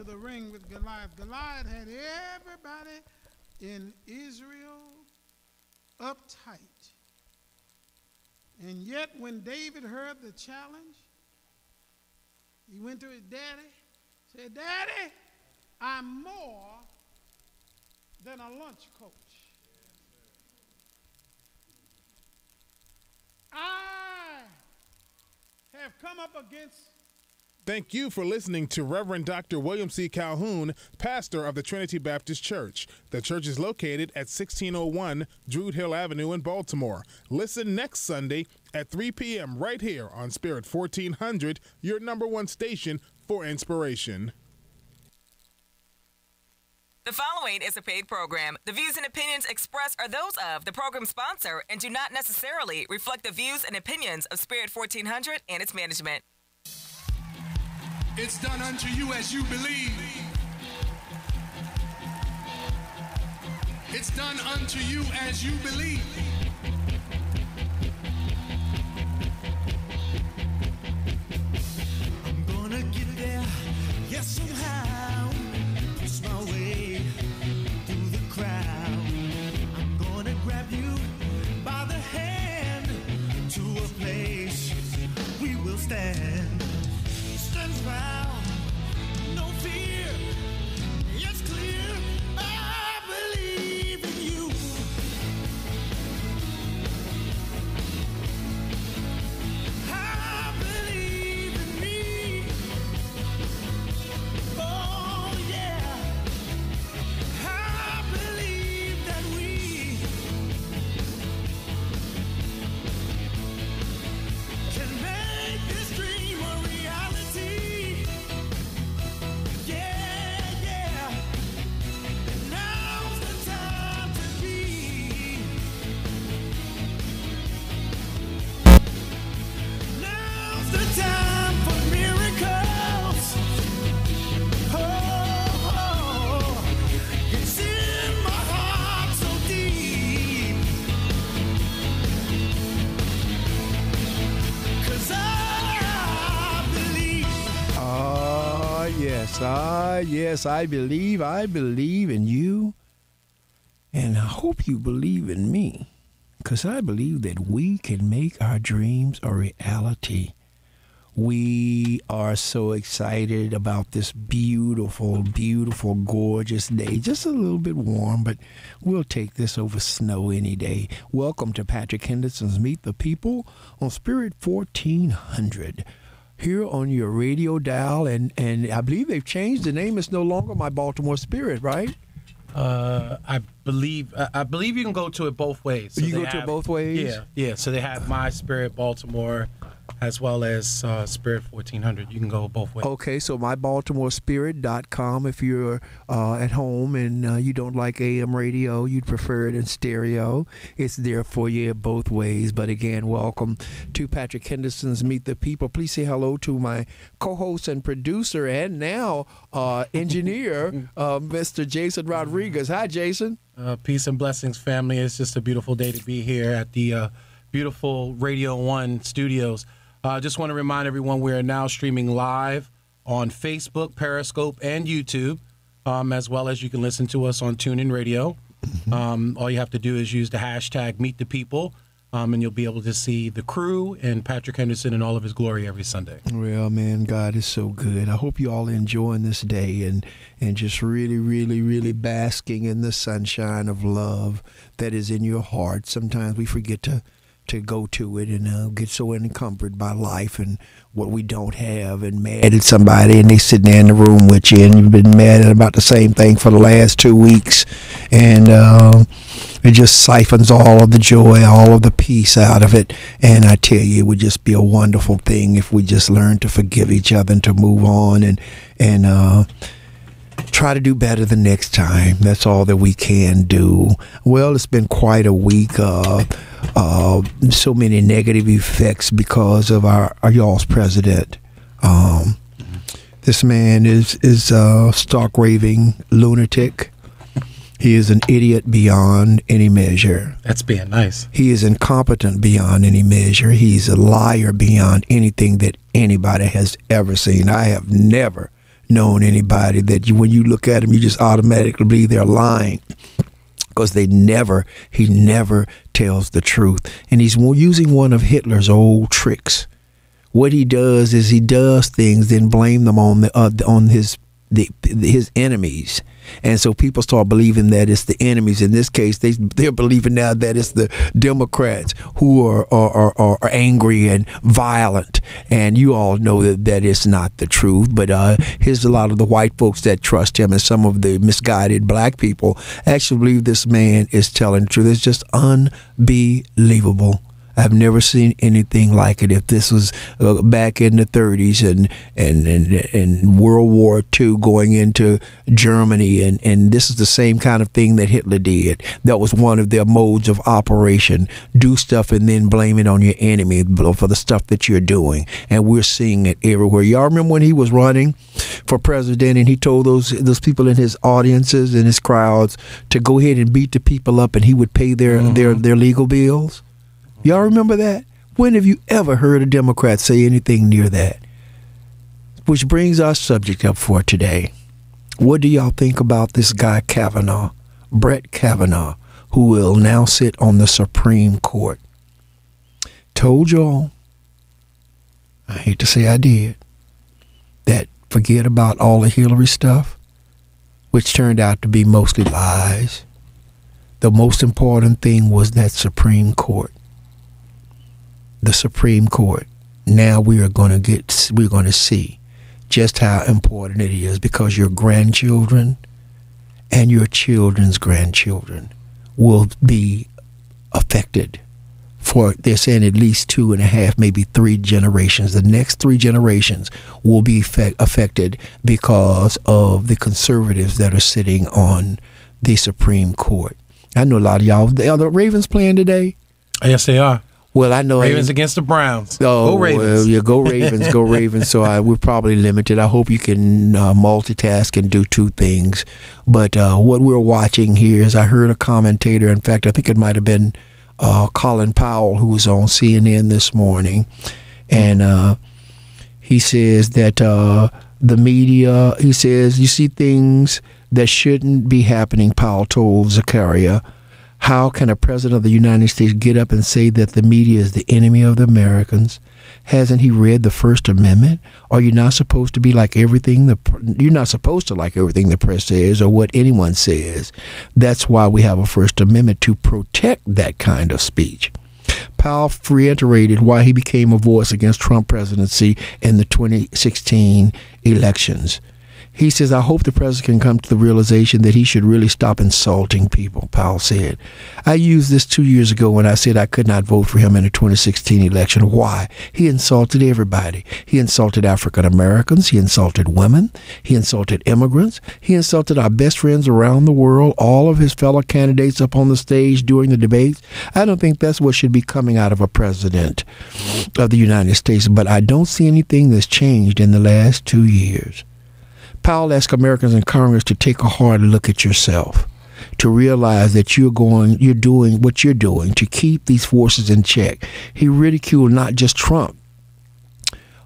the ring with Goliath. Goliath had everybody in Israel uptight. And yet when David heard the challenge, he went to his daddy, said, "Daddy, I'm more than a lunch coach. I have come up against..." Thank you for listening to Reverend Dr. William C. Calhoun, pastor of the Trinity Baptist Church. The church is located at 1601 Druid Hill Avenue in Baltimore. Listen next Sunday at 3 p.m. right here on Spirit 1400, your #1 station for inspiration. The following is a paid program. The views and opinions expressed are those of the program sponsor and do not necessarily reflect the views and opinions of Spirit 1400 and its management. It's done unto you as you believe. It's done unto you as you believe. I'm gonna get there, yes, somehow. Push my way through the crowd. I'm gonna grab you by the hand to a place we will stand. Stand proud, no fear. It's clear, I believe in you. I believe in me. Oh yeah, I believe that we can make this dream a reality. Yeah, yeah. Now's the time to be. Now's the time for miracles. Oh, it's in my heart so deep. 'Cause I believe. Yes, I believe in you, and I hope you believe in me, because I believe that we can make our dreams a reality. We are so excited about this beautiful, beautiful, gorgeous day. Just a little bit warm, but we'll take this over snow any day. Welcome to Patrick Henderson's Meet the People on Spirit 1400. Here on your radio dial, and I believe they've changed the name. It's no longer My Baltimore Spirit, right? I believe you can go to it both ways. So you go to it both ways? Yeah. So they have My Spirit Baltimore as well as Spirit 1400. You can go both ways. Okay, so mybaltimorespirit.com if you're at home and you don't like AM radio, you'd prefer it in stereo. It's there for you both ways. But again, welcome to Patrick Henderson's Meet the People. Please say hello to my co-host and producer and now engineer, Mr. Jason Rodriguez. Hi, Jason. Peace and blessings, family. It's just a beautiful day to be here at the beautiful Radio 1 studios. Just want to remind everyone we are now streaming live on Facebook, Periscope, and YouTube, as well as you can listen to us on TuneIn Radio. All you have to do is use the hashtag #MeetThePeople, and you'll be able to see the crew and Patrick Henderson in all of his glory every Sunday. Well, man, God is so good. I hope you all enjoying this day and just really, really, really basking in the sunshine of love that is in your heart. Sometimes we forget to go to it and get so encumbered by life and what we don't have and mad at somebody and they sit there in the room with you and you've been mad at about the same thing for the last 2 weeks and it just siphons all of the joy, all of the peace out of it. And I tell you, it would just be a wonderful thing if we just learned to forgive each other and to move on and try to do better the next time. That's all that we can do. Well, it's been quite a week. So many negative effects because of our y'all's president. This man is a stark raving lunatic. He is an idiot beyond any measure. That's being nice. He is incompetent beyond any measure. He's a liar beyond anything that anybody has ever seen. I have never known anybody that when you look at them, you just automatically believe they're lying. Because he never tells the truth. And he's using one of Hitler's old tricks. What he does is he does things, then blame them on his enemies. And so people start believing that it's the enemies. In this case, they're believing now that it's the Democrats who are angry and violent. And you all know that it's not the truth. But here's a lot of the white folks that trust him, and some of the misguided black people actually believe this man is telling the truth. It's just unbelievable. I've never seen anything like it. If this was back in the 30s and World War II going into Germany, and this is the same kind of thing that Hitler did. That was one of their modes of operation. Do stuff and then blame it on your enemy for the stuff that you're doing. And we're seeing it everywhere. Y'all remember when he was running for president and he told those people in his audiences and his crowds to go ahead and beat the people up and he would pay their legal bills? Y'all remember that? When have you ever heard a Democrat say anything near that? Which brings our subject up for today. What do y'all think about this guy Kavanaugh, Brett Kavanaugh, who will now sit on the Supreme Court? Told y'all, I hate to say I did, that forget about all the Hillary stuff, which turned out to be mostly lies. The most important thing was that Supreme Court. The Supreme Court. Now we're going to see just how important it is, because your grandchildren and your children's grandchildren will be affected. For they're saying at least 2.5, maybe 3 generations. The next 3 generations will be affected because of the conservatives that are sitting on the Supreme Court. I know a lot of y'all. Are the Ravens playing today? Yes, they are. Well, I know Ravens against the Browns. Oh, go Ravens! Well, yeah, go Ravens, go Ravens. So we're probably limited. I hope you can multitask and do 2 things. But what we're watching here is, I heard a commentator. In fact, I think it might have been Colin Powell, who was on CNN this morning, and he says that the media. He says you see things that shouldn't be happening. Powell told Zakaria. How can a president of the United States get up and say that the media is the enemy of the Americans? Hasn't he read the First Amendment? Are you not supposed to be like everything you're not supposed to like everything the press says or what anyone says? That's why we have a First Amendment, to protect that kind of speech. Powell reiterated why he became a voice against Trump presidency in the 2016 elections. He says, I hope the president can come to the realization that he should really stop insulting people, Powell said. I used this 2 years ago when I said I could not vote for him in the 2016 election. Why? He insulted everybody. He insulted African Americans. He insulted women. He insulted immigrants. He insulted our best friends around the world, all of his fellow candidates up on the stage during the debates. I don't think that's what should be coming out of a president of the United States, but I don't see anything that's changed in the last 2 years. Powell asked Americans in Congress to take a hard look at yourself, to realize that you're doing what you're doing to keep these forces in check. He ridiculed not just Trump,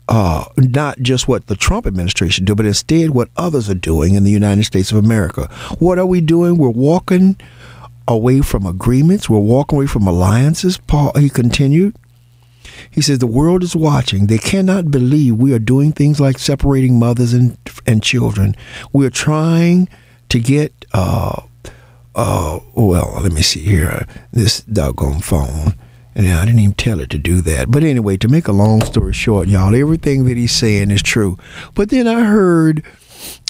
not just what the Trump administration do, but instead what others are doing in the United States of America. What are we doing? We're walking away from agreements. We're walking away from alliances, he continued. He says the world is watching. They cannot believe we are doing things like separating mothers and children. We're trying to get, well, let me see here, this doggone phone. And I didn't even tell it to do that. But anyway, to make a long story short, y'all, everything that he's saying is true. But then I heard,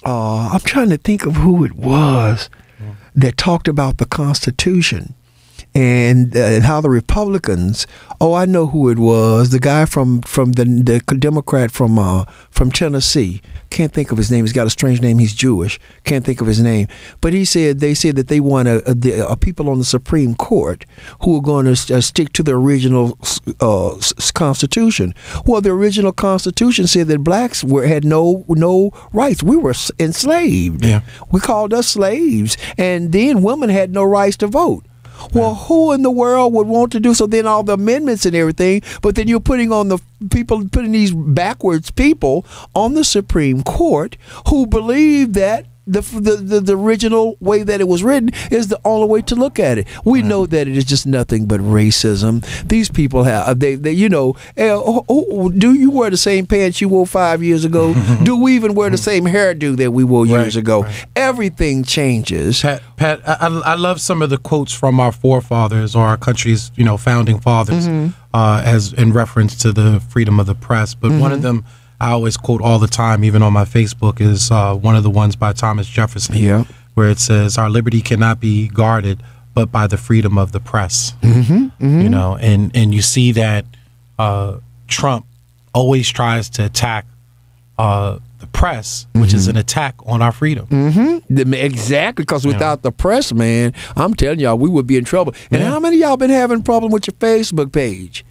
I'm trying to think of who it was that talked about the Constitution. And how the Republicans, I know who it was, the guy from the Democrat from Tennessee. Can't think of his name. He's got a strange name. He's Jewish. Can't think of his name. But they said that they want people on the Supreme Court who are going to stick to the original Constitution. Well, the original Constitution said that blacks had no rights. We were enslaved. Yeah. We called us slaves. And then women had no rights to vote. Well, who in the world would want to do so? Then all the amendments and everything, but then you're putting on the people putting these backwards people on the Supreme Court who believe that the original way that it was written is the only way to look at it. We know that it is just nothing but racism. These people have they you know, do you wear the same pants you wore 5 years ago? Do we even wear the same hairdo that we wore years ago? Right. Everything changes. Pat, I love some of the quotes from our forefathers or our country's, you know, founding fathers, as in reference to the freedom of the press. But one of them I always quote all the time, even on my Facebook, is one of the ones by Thomas Jefferson, where it says, "Our liberty cannot be guarded, but by the freedom of the press." You know, and you see that Trump always tries to attack the press, which is an attack on our freedom. Exactly, because without the press, man, I'm telling y'all, we would be in trouble. And how many of y'all been having a problem with your Facebook page?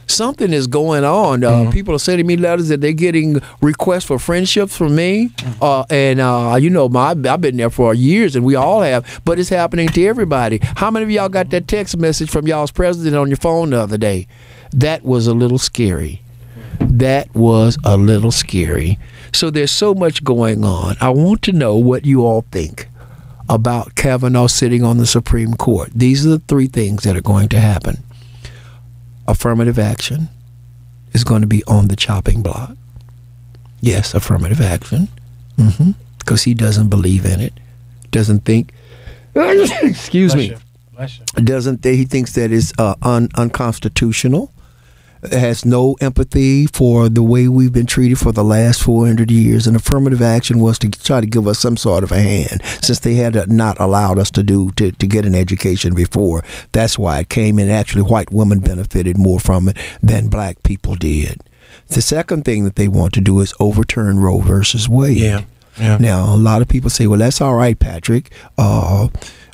Something is going on. People are sending me letters that they're getting requests for friendships from me. You know, I've been there for years, and we all have, but it's happening to everybody. How many of y'all got that text message from y'all's president on your phone the other day? That was a little scary. That was a little scary. So there's so much going on. I want to know what you all think about Kavanaugh sitting on the Supreme Court. These are the three things that are going to happen. Affirmative action is going to be on the chopping block. Yes, affirmative action. Because he doesn't believe in it. Doesn't think, excuse me. Doesn't he thinks that it's unconstitutional. Has no empathy for the way we've been treated for the last 400 years. And affirmative action was to try to give us some sort of a hand, since they had not allowed us to get an education before. That's why it came in. Actually, white women benefited more from it than black people did. The second thing that they want to do is overturn Roe versus Wade. Yeah. Now, a lot of people say, well, that's all right, Patrick.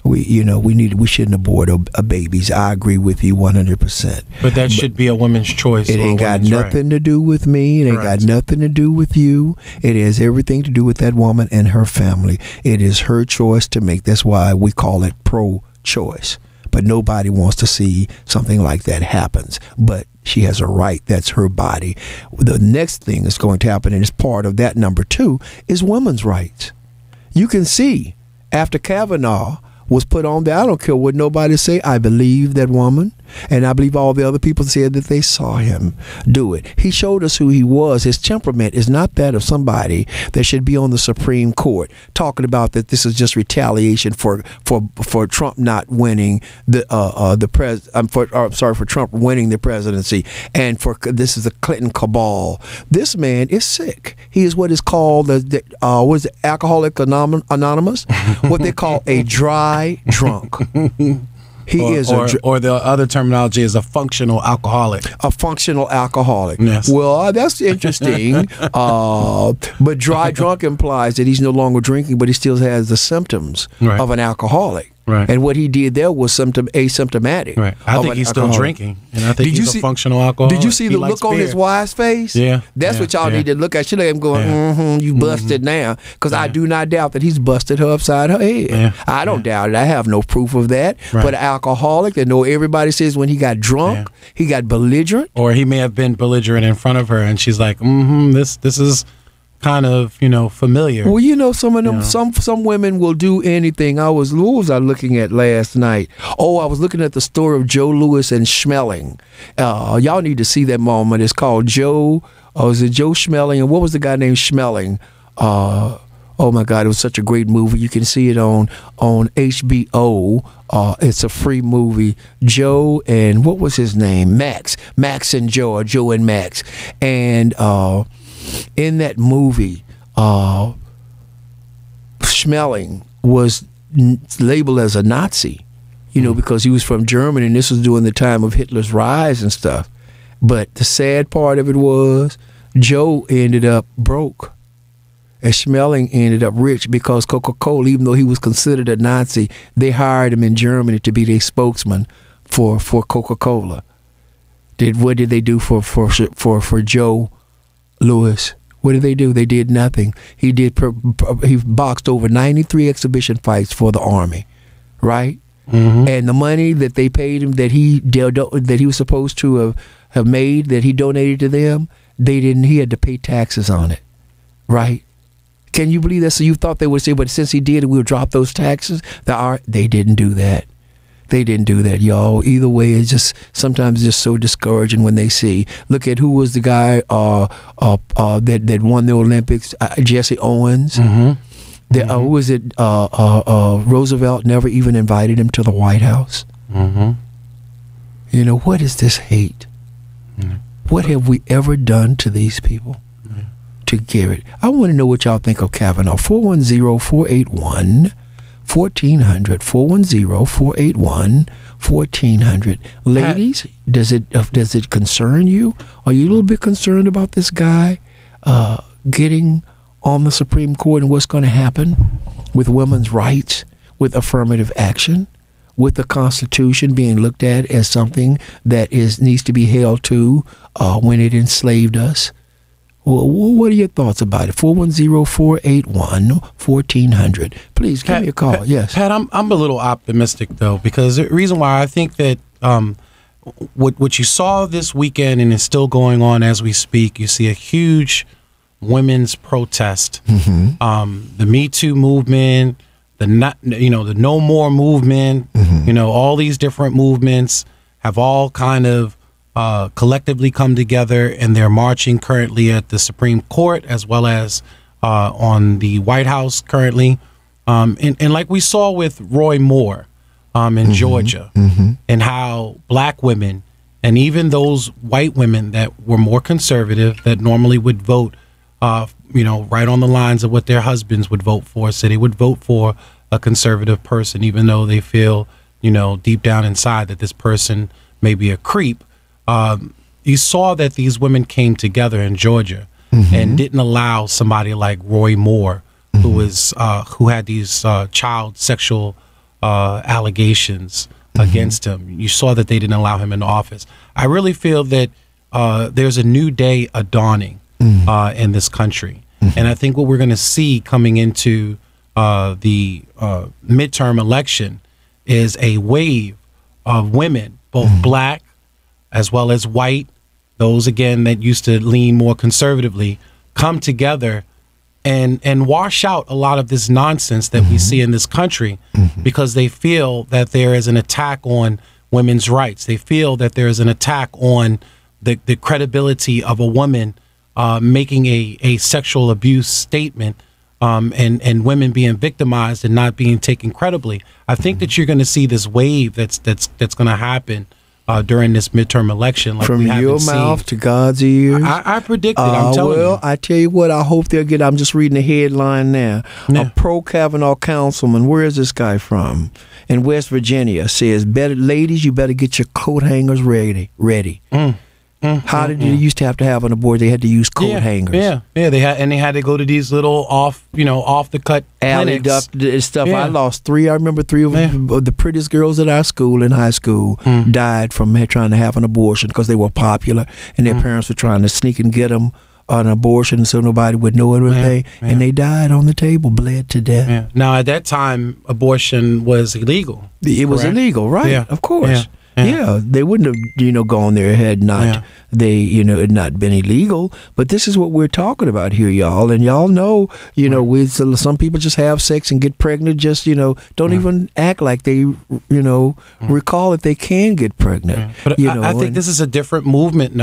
We shouldn't abort babies. I agree with you 100%. But that should be a woman's choice. It ain't got nothing to do with me. It ain't got nothing to do with you. It has everything to do with that woman and her family. It is her choice to make. That's why we call it pro-choice. But nobody wants to see something like that happens. But she has a right. That's her body. The next thing that's going to happen, and it's part of that number 2, is women's rights. You can see after Kavanaugh was put on there, I don't care what nobody say, I believe that woman, and I believe all the other people said that they saw him do it. He showed us who he was. His temperament is not that of somebody that should be on the Supreme Court talking about that this is just retaliation for Trump not winning for Trump winning the presidency, and for this is a Clinton cabal. This man is sick. He is what is called what is it, Alcoholic Anonymous? What they call a dry drunk. Or the other terminology is a functional alcoholic. A functional alcoholic. Yes. Well, that's interesting. But dry drunk implies that he's no longer drinking, but he still has the symptoms of an alcoholic. Right. And what he did there was asymptomatic. Right. I think he's still drinking, and I think he's a functional alcoholic. Did you see the look on his wife's face? Yeah. That's what y'all need to look at. She let him going, you busted now. Because I do not doubt that he's busted her upside her head. Yeah. I don't doubt it. I have no proof of that. Right. But an alcoholic that everybody says when he got drunk, he got belligerent. Or he may have been belligerent in front of her, and she's like, this is kind of, familiar. Well, some of them, some women will do anything. what was I looking at last night? Oh, I was looking at the story of Joe Louis and Schmeling. Y'all need to see that moment. It's called Joe Schmeling? And what was the guy named Schmeling? Oh my God, it was such a great movie. You can see it on HBO. It's a free movie. Joe and what was his name? Max and Joe, or Joe and Max. And in that movie, Schmeling was labeled as a Nazi, because he was from Germany, and this was during the time of Hitler's rise and stuff. But the sad part of it was Joe ended up broke, and Schmeling ended up rich because Coca-Cola, even though he was considered a Nazi, they hired him in Germany to be their spokesman for Coca-Cola. What did they do for Joe Louis? What did they do? They did nothing. He boxed over 93 exhibition fights for the Army, right? And the money that they paid him, that he was supposed to have made that he donated to them, he had to pay taxes on it, right? Can you believe that? So you thought they would say, but since he did it, we'll drop those taxes? They didn't do that. They didn't do that, y'all. Either way, it's just sometimes just so discouraging when they see. Look at who was the guy that won the Olympics, Jesse Owens. Who was it? Roosevelt never even invited him to the White House. You know, what is this hate? What have we ever done to these people to get it? I want to know what y'all think of Kavanaugh. 410-481-1400. 410-481-1400. Ladies, does it concern you? Are you a little bit concerned about this guy getting on the Supreme Court and what's going to happen with women's rights, with affirmative action, with the Constitution being looked at as something that needs to be held to when it enslaved us? Well, what are your thoughts about it? 410-481-1400. Please give me a call. Yes, Pat, I'm a little optimistic though, because the reason why I think that what you saw this weekend and is still going on as we speak, you see a huge women's protest, the Me Too movement, the No More movement, all these different movements have all kind of collectively come together, and they're marching currently at the Supreme Court as well as on the White House currently. And like we saw with Roy Moore in Georgia, and how black women and even those white women that were more conservative that normally would vote, right on the lines of what their husbands would vote for, so they would vote for a conservative person, even though they feel, deep down inside that this person may be a creep. You saw that these women came together in Georgia and didn't allow somebody like Roy Moore, who had these child sexual allegations against him. You saw that they didn't allow him in office. I really feel that there's a new day dawning in this country. And I think what we're going to see coming into the midterm election is a wave of women, both black as well as white, those, again, that used to lean more conservatively, come together and wash out a lot of this nonsense that we see in this country, because they feel that there is an attack on women's rights. They feel that there is an attack on the credibility of a woman making a sexual abuse statement, and women being victimized and not being taken credibly. I think that you're going to see this wave that's going to happen during this midterm election. Like from your mouth to God's ears. I predict it. I'm telling you. Well, I tell you what, I hope they'll get. I'm just reading the headline now. A pro-Kavanaugh councilman, where is this guy from? In West Virginia, says, ladies, you better get your coat hangers ready. How did they used to have an abortion? They had to use coat hangers. Yeah. They had to go to these little off the cut alley stuff. I lost three. I remember three of the prettiest girls at our school in high school died from trying to have an abortion because they were popular, and their parents were trying to sneak and get them an abortion so nobody would know it. And they died on the table, bled to death. Yeah. Now at that time, abortion was illegal. It was illegal, right? Yeah. Of course. Yeah, they wouldn't have, gone there had not it had not been illegal. But this is what we're talking about here, y'all. And y'all know, some people just have sex and get pregnant. Just don't even act like they, recall that they can get pregnant. But I think this is a different movement,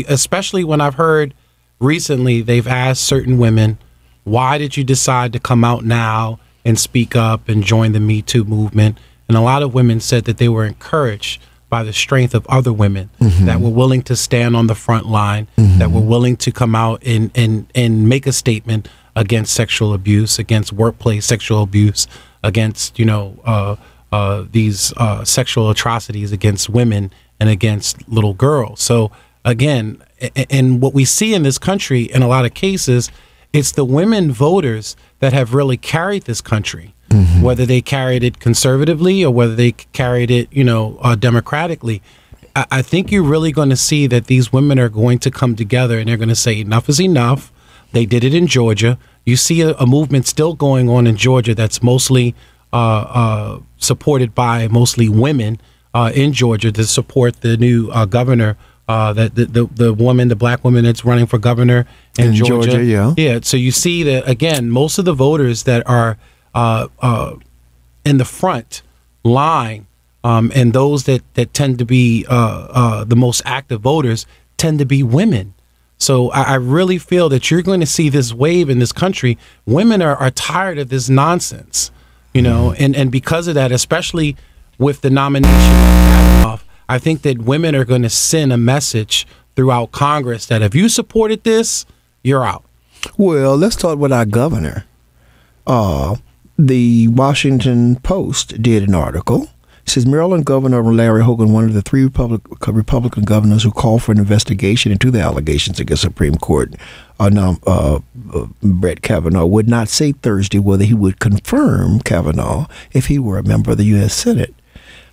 especially when I've heard recently they've asked certain women, why did you decide to come out now and speak up and join the Me Too movement? And a lot of women said that they were encouraged by the strength of other women that were willing to stand on the front line, that were willing to come out and make a statement against sexual abuse, against workplace sexual abuse, against, these sexual atrocities against women and against little girls. So, again, and what we see in this country in a lot of cases, it's the women voters that have really carried this country. Whether they carried it conservatively or whether they carried it, democratically. I think you're really going to see that these women are going to come together and they're going to say enough is enough. They did it in Georgia. You see a movement still going on in Georgia that's mostly supported by mostly women in Georgia to support the new governor, that the woman, the black woman that's running for governor in Georgia. Yeah. So you see that again, most of the voters that are in the front line, and those that tend to be the most active voters tend to be women. So I really feel that you're going to see this wave in this country. Women are tired of this nonsense, you know, and because of that, especially with the nomination of Kavanaugh, I think that women are going to send a message throughout Congress that if you supported this, you're out. Well, let's talk with our governor. The Washington Post did an article. It says Maryland Governor Larry Hogan, one of the three Republican governors who called for an investigation into the allegations against Supreme Court Brett Kavanaugh, would not say Thursday whether he would confirm Kavanaugh if he were a member of the U.S. Senate.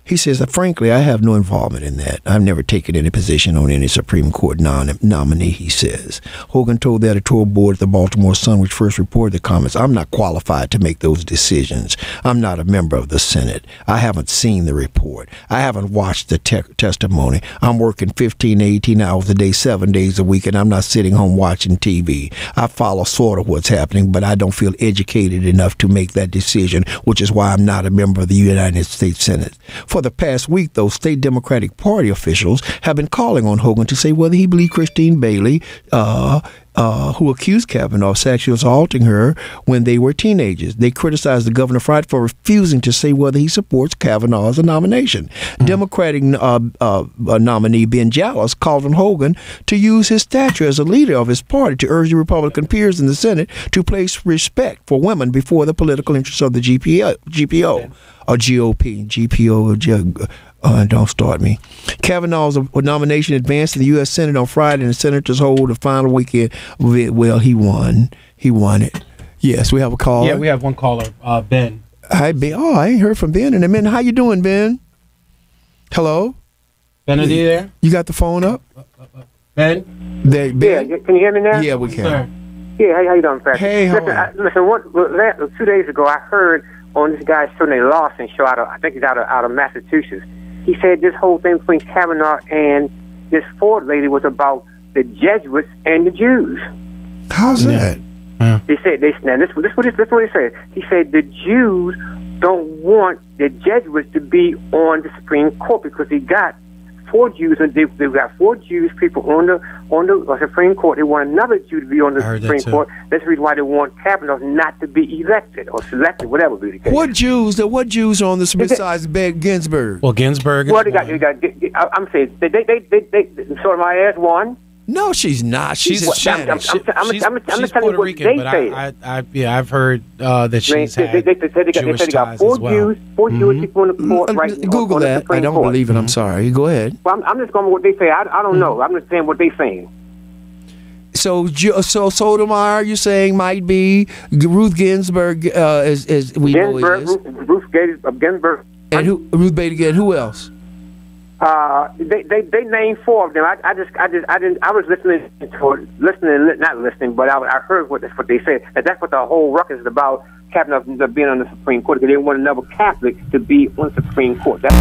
He says, frankly, I have no involvement in that. I've never taken any position on any Supreme Court nominee, he says. Hogan told the editorial board at the Baltimore Sun, which first reported the comments, I'm not qualified to make those decisions. I'm not a member of the Senate. I haven't seen the report. I haven't watched the testimony. I'm working 15 to 18 hours a day, 7 days a week, and I'm not sitting home watching TV. I follow sort of what's happening, but I don't feel educated enough to make that decision, which is why I'm not a member of the United States Senate. For the past week, though, state Democratic Party officials have been calling on Hogan to say whether he believed Christine Bailey, who accused Kavanaugh of sexually assaulting her when they were teenagers. They criticized the governor Friday for refusing to say whether he supports Kavanaugh as a nomination. Democratic nominee Ben Jealous called on Hogan to use his stature as a leader of his party to urge the Republican peers in the Senate to place respect for women before the political interests of the GOP. Don't start me. Kavanaugh's nomination advanced to the U.S. Senate on Friday, and the senators hold the final weekend. Well, he won. He won it. Yes, we have a caller. Yeah, we have one caller, Ben. Hi, Ben. Oh, I ain't heard from Ben in a minute. How you doing, Ben? Hello? Ben, are you there? You got the phone up? Ben? Ben? Yeah, can you hear me now? Yeah, we can. Sir. Yeah, how you doing, Pastor? Hey, how are you? Listen, 2 days ago, I heard on this guy's show named Lawson show I think he's out of Massachusetts. He said this whole thing between Kavanaugh and this Ford lady was about the Jesuits and the Jews. How's that? Yeah. They said this what he said. He said the Jews don't want the Jesuits to be on the Supreme Court because he got 4 Jews, and they've got 4 Jewish people on the Supreme Court. They want another Jew to be on the Supreme Court. That's the reason why they want Kavanaugh not to be elected or selected, whatever be the case. What Jews are on this besides Ginsburg? Well, Ginsburg. Well, I'm saying they sort of my ass one. No, she's not. She's Hispanic. She's telling you what Rican, they but say. I've heard that she's had Jewish ties 4 as well. Jews, 4 Jewish people on the court right now. Google that. I don't believe it. I'm sorry. Go ahead. Well, I'm just going with what they say. I don't know. I'm just saying what they're saying. So Sotomayor, you're saying might be Ruth Ginsburg, as we know is. Ruth Ginsburg. And Ruth Bader Ginsburg. Who else? They named 4 of them. I was not listening, but I heard what they said. That's what the whole ruckus is about. Kavanaugh being on the Supreme Court because they want another Catholic to be on the Supreme Court. That's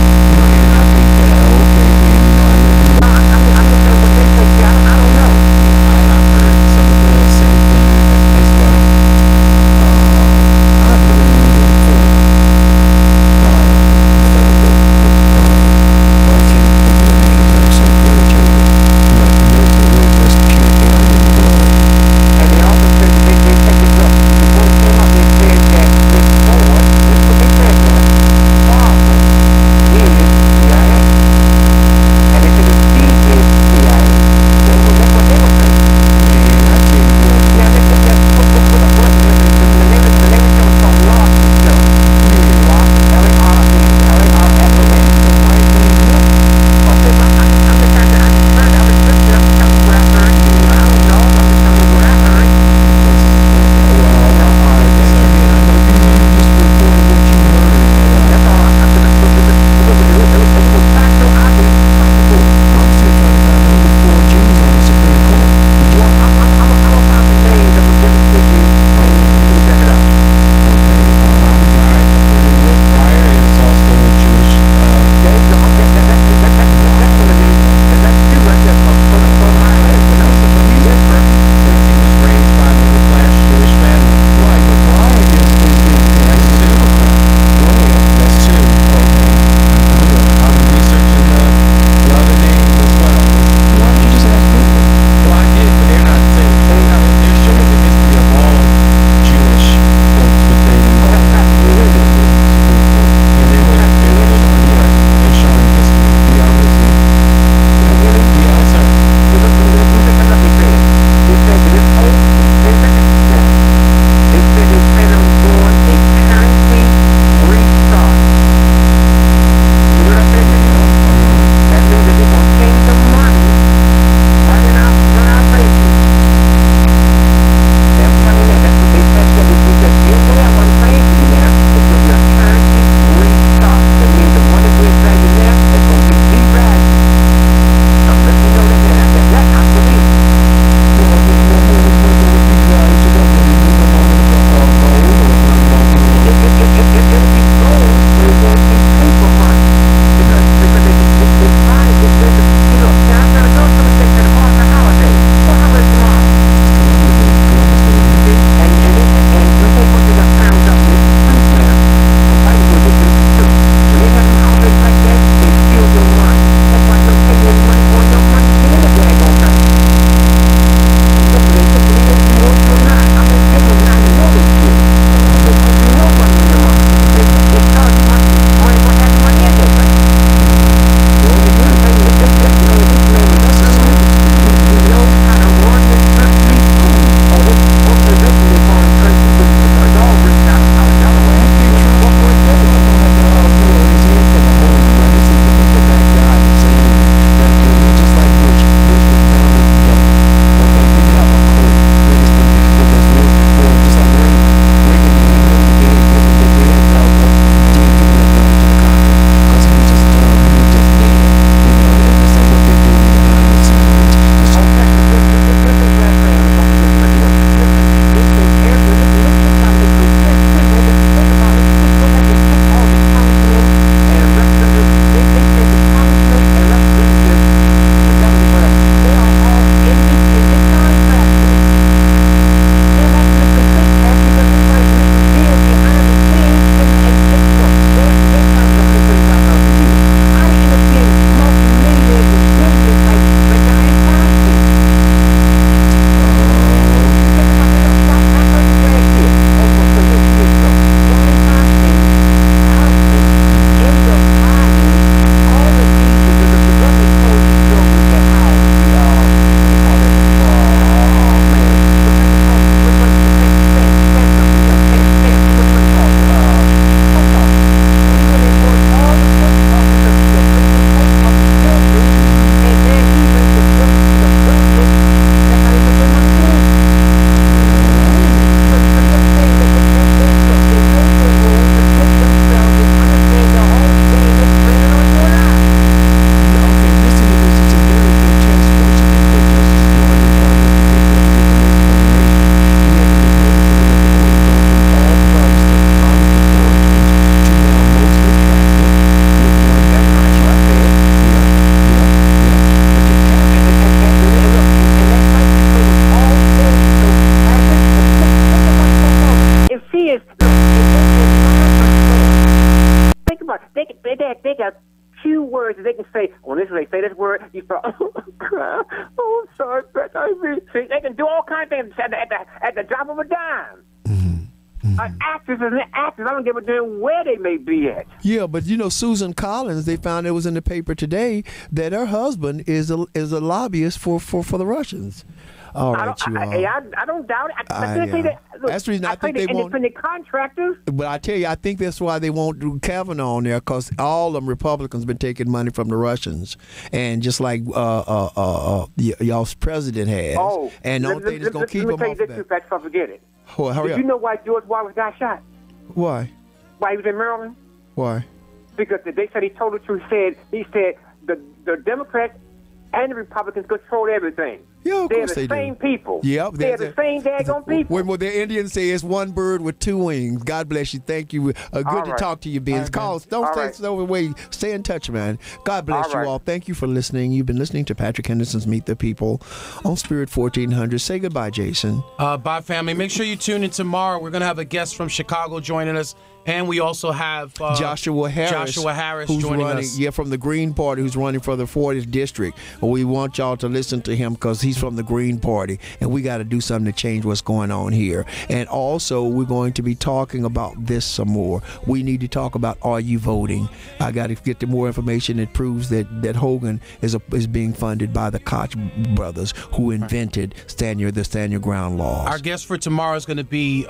talk. They got few words that they can say. On this, they say this word. You start, oh, I'm sorry, but see, they can do all kinds of things at the drop of a dime. An actress is an actress. I don't give a damn where they may be at. Yeah, but you know, Susan Collins, they found it was in the paper today that her husband is a lobbyist for the Russians. All right, I don't doubt it. That's the reason I think they won't. Independent contractors. But I tell you, I think that's why they won't do Kavanaugh on there, because all them Republicans been taking money from the Russians, and just like y'all's president has. Oh, and the only thing that's gonna keep them off that. Let me tell you this, Pat, forget it. Oh, hurry up. Did you know why George Wallace got shot? Why? Why he was in Maryland? Why? Because they said he told the truth. He said the Democrats and the Republicans control everything. Yeah, of course they're the same people. Yep, they're the same daggone people. When the Indians say it's one bird with two wings. God bless you. Thank you. Good to talk to you, Ben. Call. Don't stay away. Stay in touch, man. God bless you all. Thank you for listening. You've been listening to Patrick Henderson's Meet the People on Spirit 1400. Say goodbye, Jason. Bye, family. Make sure you tune in tomorrow. We're going to have a guest from Chicago joining us. And we also have Joshua Harris who's joining us. Yeah, from the Green Party, who's running for the 40th district. We want y'all to listen to him because he's from the Green Party, and we got to do something to change what's going on here. And also, we're going to be talking about this some more. We need to talk about, are you voting? I got to get the more information that proves that Hogan is being funded by the Koch brothers, who invented the Stand Your Ground laws. Our guest for tomorrow is going to be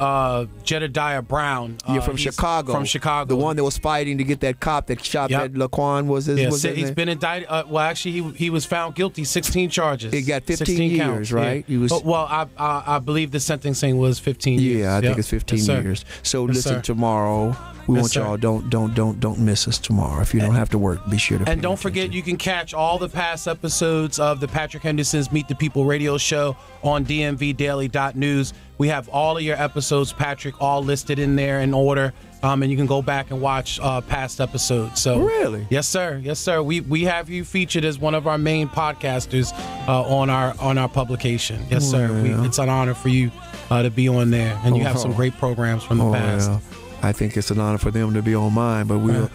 Jedediah Brown. From Chicago. From Chicago. The one that was fighting to get that cop that shot that Laquan was his. Yes, he's been indicted. Well, actually, he was found guilty, 16 charges. He got 15 years, counts, right? Yeah. He was. I believe the sentencing was 15 years. Yeah, I think it's 15 years. So listen tomorrow. We want y'all don't miss us tomorrow. If you don't have to work, be sure to. And don't forget, you can catch all the past episodes of the Patrick Henderson's Meet the People radio show on dmvdaily.news. We have all of your episodes, Patrick, all listed in there in order. And you can go back and watch past episodes. So really, yes, sir. We have you featured as one of our main podcasters on our publication. Yes, sir. It's an honor for you to be on there, and you have some great programs from the past. Yeah. I think it's an honor for them to be on mine, but we'll,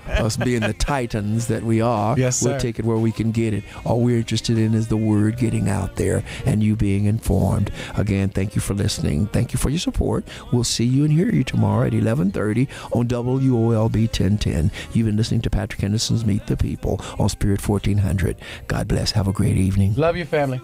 us being the titans that we are, we'll take it where we can get it. All we're interested in is the word getting out there and you being informed. Again, thank you for listening. Thank you for your support. We'll see you and hear you tomorrow at 11:30 on WOLB 1010. You've been listening to Patrick Henderson's Meet the People on Spirit 1400. God bless. Have a great evening. Love your family.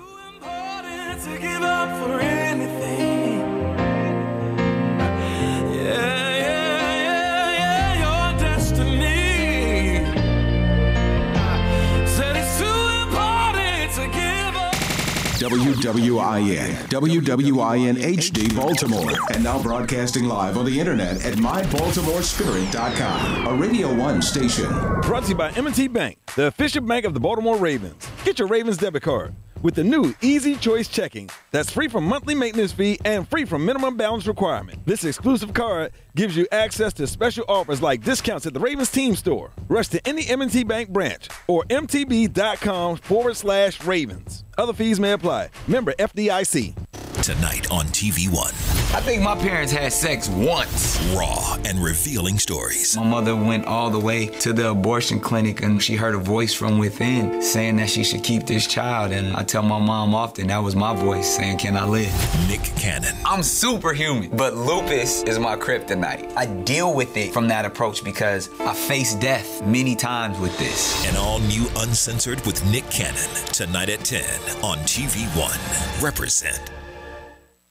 WWIN HD Baltimore, and now broadcasting live on the internet at mybaltimorespirit.com, a Radio 1 station. Brought to you by M&T Bank, the official bank of the Baltimore Ravens. Get your Ravens debit card with the new Easy Choice Checking that's free from monthly maintenance fee and free from minimum balance requirement. This exclusive card gives you access to special offers like discounts at the Ravens team store. Rush to any M&T Bank branch or mtb.com/Ravens. Other fees may apply. Member FDIC. Tonight on TV One. I think my parents had sex once. Raw and revealing stories. My mother went all the way to the abortion clinic and she heard a voice from within saying that she should keep this child. And I tell my mom often that was my voice saying, can I live? Nick Cannon. I'm superhuman, but lupus is my kryptonite. I deal with it from that approach because I faced death many times with this. An all new Uncensored with Nick Cannon. Tonight at 10 on TV One. Represent.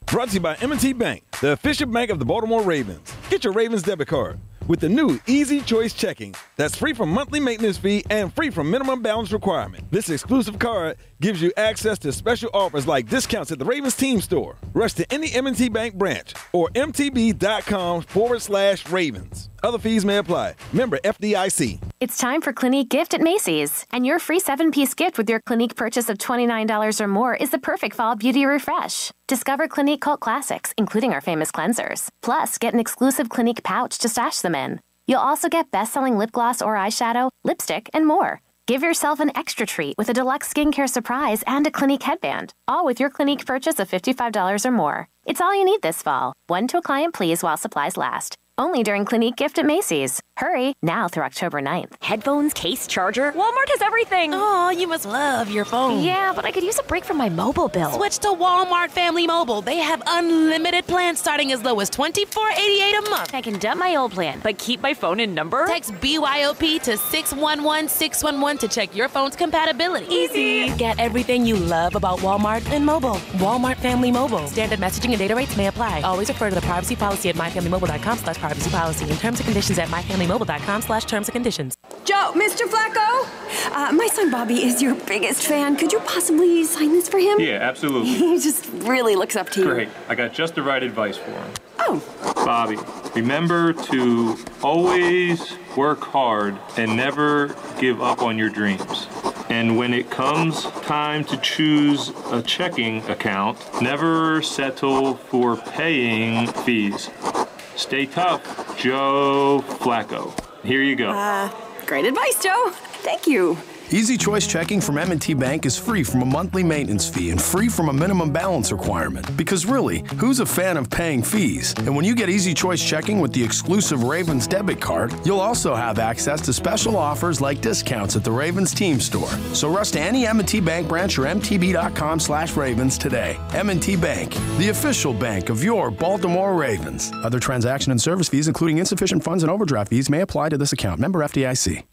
Brought to you by M&T Bank, the official bank of the Baltimore Ravens. Get your Ravens debit card with the new Easy Choice Checking that's free from monthly maintenance fee and free from minimum balance requirement. This exclusive card gives you access to special offers like discounts at the Ravens team store. Rush to any M&T Bank branch or mtb.com/Ravens. Other fees may apply. Member FDIC. It's time for Clinique Gift at Macy's. And your free 7-piece gift with your Clinique purchase of $29 or more is the perfect fall beauty refresh. Discover Clinique cult classics, including our famous cleansers. Plus, get an exclusive Clinique pouch to stash them in. You'll also get best-selling lip gloss or eyeshadow, lipstick, and more. Give yourself an extra treat with a deluxe skincare surprise and a Clinique headband, all with your Clinique purchase of $55 or more. It's all you need this fall. One to a client, please, while supplies last. Only during Clinique Gift at Macy's. Hurry, now through October 9th. Headphones, case, charger. Walmart has everything. Oh, you must love your phone. Yeah, but I could use a break from my mobile bill. Switch to Walmart Family Mobile. They have unlimited plans starting as low as $24.88 a month. I can dump my old plan, but keep my phone and number? Text BYOP to 611-611 to check your phone's compatibility. Easy. Get everything you love about Walmart and mobile. Walmart Family Mobile. Standard messaging and data rates may apply. Always refer to the privacy policy at myfamilymobile.com/privacy policy and terms and conditions at myfamilymobile.com/terms and conditions. Joe, Mr. Flacco, my son Bobby is your biggest fan. Could you possibly sign this for him? Yeah, absolutely. He just really looks up to you. Great. I got just the right advice for him. Oh. Bobby, remember to always work hard and never give up on your dreams. And when it comes time to choose a checking account, never settle for paying fees. Stay tough, Joe Flacco. Here you go. Great advice, Joe. Thank you. Easy Choice Checking from M&T Bank is free from a monthly maintenance fee and free from a minimum balance requirement. Because really, who's a fan of paying fees? And when you get Easy Choice Checking with the exclusive Ravens debit card, you'll also have access to special offers like discounts at the Ravens team store. So rush to any M&T Bank branch or mtb.com/Ravens today. M&T Bank, the official bank of your Baltimore Ravens. Other transaction and service fees, including insufficient funds and overdraft fees, may apply to this account. Member FDIC.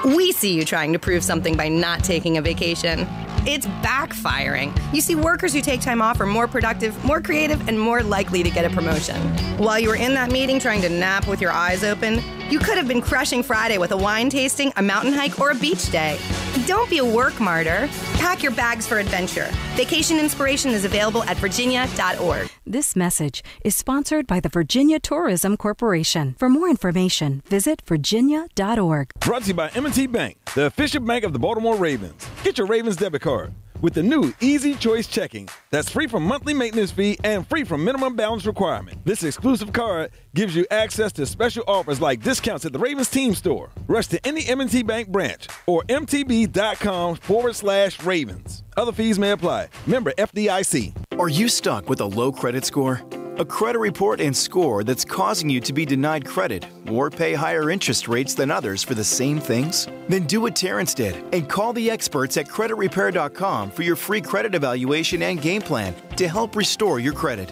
We see you trying to prove something by not taking a vacation. It's backfiring. You see, workers who take time off are more productive, more creative, and more likely to get a promotion. While you were in that meeting trying to nap with your eyes open, you could have been crushing Friday with a wine tasting, a mountain hike, or a beach day. Don't be a work martyr. Pack your bags for adventure. Vacation inspiration is available at virginia.org. This message is sponsored by the Virginia Tourism Corporation. For more information, visit virginia.org. Brought to you by M&T Bank, the official bank of the Baltimore Ravens. Get your Ravens debit card with the new Easy Choice Checking that's free from monthly maintenance fee and free from minimum balance requirement. This exclusive card gives you access to special offers like discounts at the Ravens team store. Rush to any M&T Bank branch or mtb.com/Ravens. Other fees may apply. Member FDIC. Are you stuck with a low credit score? A credit report and score that's causing you to be denied credit or pay higher interest rates than others for the same things? Then do what Terrence did and call the experts at creditrepair.com for your free credit evaluation and game plan to help restore your credit.